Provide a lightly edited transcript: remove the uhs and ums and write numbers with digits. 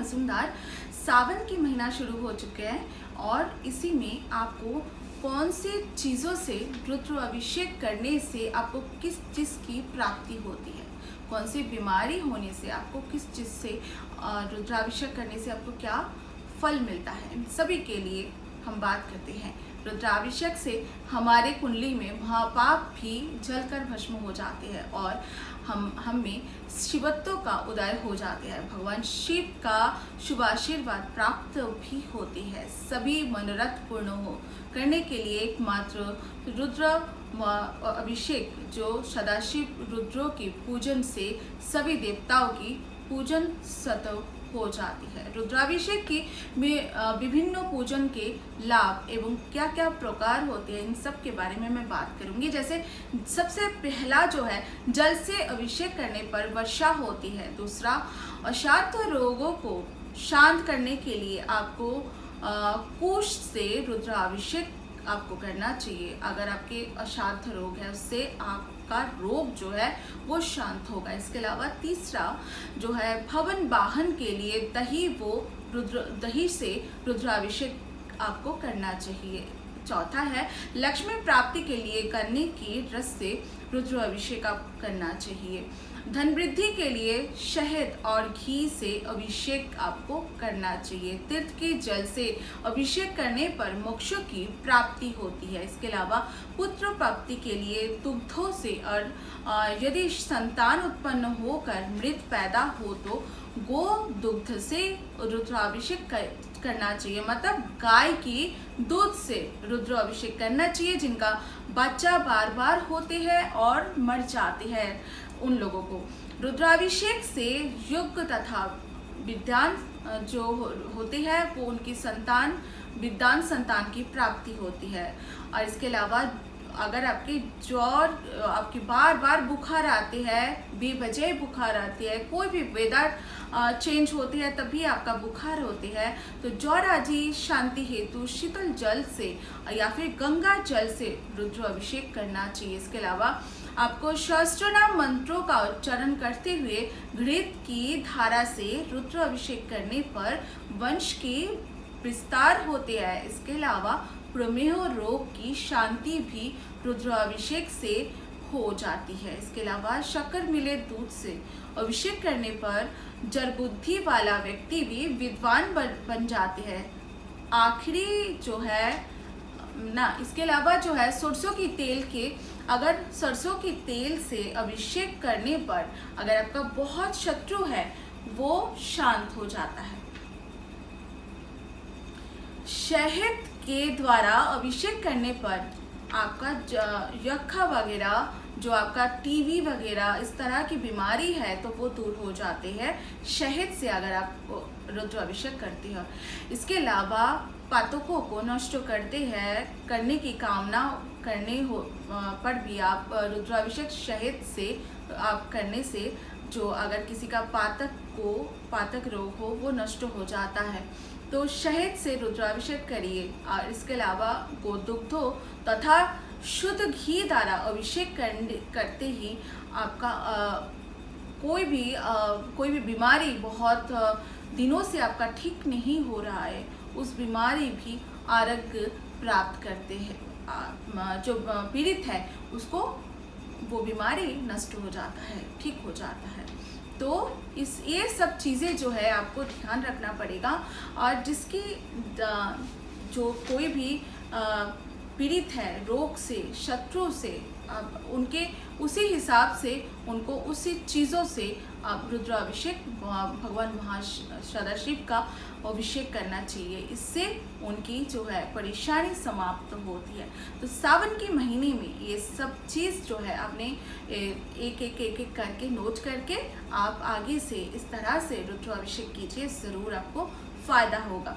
मजूमदार। सावन की महीना शुरू हो चुके हैं और इसी में आपको कौन सी चीज़ों से रुद्र अभिषेक करने से आपको किस चीज़ की प्राप्ति होती है, कौन सी बीमारी होने से आपको किस चीज़ से रुद्राभिषेक करने से आपको क्या फल मिलता है, इन सभी के लिए हम बात करते हैं। रुद्राभिषेक से हमारे कुंडली में महापाप भी जलकर भस्म हो जाते हैं और हमें शिवत्व का उदय हो जाते हैं। भगवान शिव का शुभ आशीर्वाद प्राप्त भी होती है। सभी मनोरथ पूर्ण हो करने के लिए एकमात्र रुद्र अभिषेक जो सदाशिव रुद्रों की पूजन से सभी देवताओं की पूजन सतव हो जाती है। रुद्राभिषेक की विभिन्न पूजन के लाभ एवं क्या क्या प्रकार होते हैं, इन सब के बारे में मैं बात करूंगी। जैसे सबसे पहला जो है, जल से अभिषेक करने पर वर्षा होती है। दूसरा, अशांत रोगों को शांत करने के लिए आपको कुश से रुद्राभिषेक आपको करना चाहिए। अगर आपके अशांत रोग है उससे आपका रोग जो है वो शांत होगा। इसके अलावा तीसरा जो है, भवन वाहन के लिए दही से रुद्राभिषेक आपको करना चाहिए। चौथा है, लक्ष्मी प्राप्ति के लिए गन्ने की रस से रुद्राभिषेक आप करना चाहिए। धन वृद्धि के लिए शहद और घी से अभिषेक आपको करना चाहिए। तीर्थ के जल से अभिषेक करने पर मोक्ष की प्राप्ति होती है। इसके अलावा पुत्र प्राप्ति के लिए दुग्धों से और यदि संतान उत्पन्न होकर मृत पैदा हो तो गो दुग्ध से रुद्राभिषेक करना चाहिए। मतलब गाय की दूध से रुद्राभिषेक करना चाहिए। जिनका बच्चा बार बार होते हैं और मर जाते हैं, उन लोगों को रुद्राभिषेक से युग तथा विद्वान जो होते हैं वो उनकी विद्वान संतान की प्राप्ति होती है। और इसके अलावा अगर आपके ज्वर, आपके बार बार बुखार आते हैं, बेवजह बुखार आती है, कोई भी वेदर चेंज होती है तभी आपका बुखार होती है, तो ज्वर आदि शांति हेतु शीतल जल से या फिर गंगा जल से रुद्राभिषेक करना चाहिए। इसके अलावा आपको सहस्त्रनाम मंत्रों का उच्चारण करते हुए घृत की धारा से रुद्राभिषेक करने पर वंश के विस्तार होते हैं। इसके अलावा प्रमेह रोग की शांति भी रुद्राभिषेक से हो जाती है। इसके अलावा शक्कर मिले दूध से अभिषेक करने पर जड़बुद्धि वाला व्यक्ति भी विद्वान बन जाते हैं। आखिरी जो है ना, इसके अलावा जो है, सरसों की तेल से अभिषेक करने पर अगर आपका बहुत शत्रु है वो शांत हो जाता है। शहद के द्वारा अभिषेक करने पर आपका यक्खा वगैरह, जो आपका टीवी वगैरह इस तरह की बीमारी है तो वो दूर हो जाते हैं शहद से अगर आप रुद्राभिषेक करते हो। इसके अलावा पातकों को नष्ट करने की कामना पर भी आप रुद्राभिषेक शहद से आप करने से जो अगर किसी का पातक रोग हो वो नष्ट हो जाता है। तो शहद से रुद्राभिषेक करिए। और इसके अलावा गोदुग्धों तथा शुद्ध घी द्वारा अभिषेक करते ही आपका कोई भी बीमारी बहुत दिनों से आपका ठीक नहीं हो रहा है, उस बीमारी भी आरोग्य प्राप्त करते हैं। जो पीड़ित है उसको वो बीमारी नष्ट हो जाता है, ठीक हो जाता है। तो ये सब चीज़ें जो है आपको ध्यान रखना पड़ेगा। और जिसकी जो कोई भी पीड़ित है रोग से, शत्रु से, उनके उसी हिसाब से उनको उसी चीज़ों से आप रुद्राभिषेक भगवान सदाशिव का अभिषेक करना चाहिए। इससे उनकी जो है परेशानी समाप्त होती है। तो सावन के महीने में ये सब चीज़ जो है आपने एक एक करके नोट करके आप आगे से इस तरह से रुद्राभिषेक कीजिए, ज़रूर आपको फायदा होगा।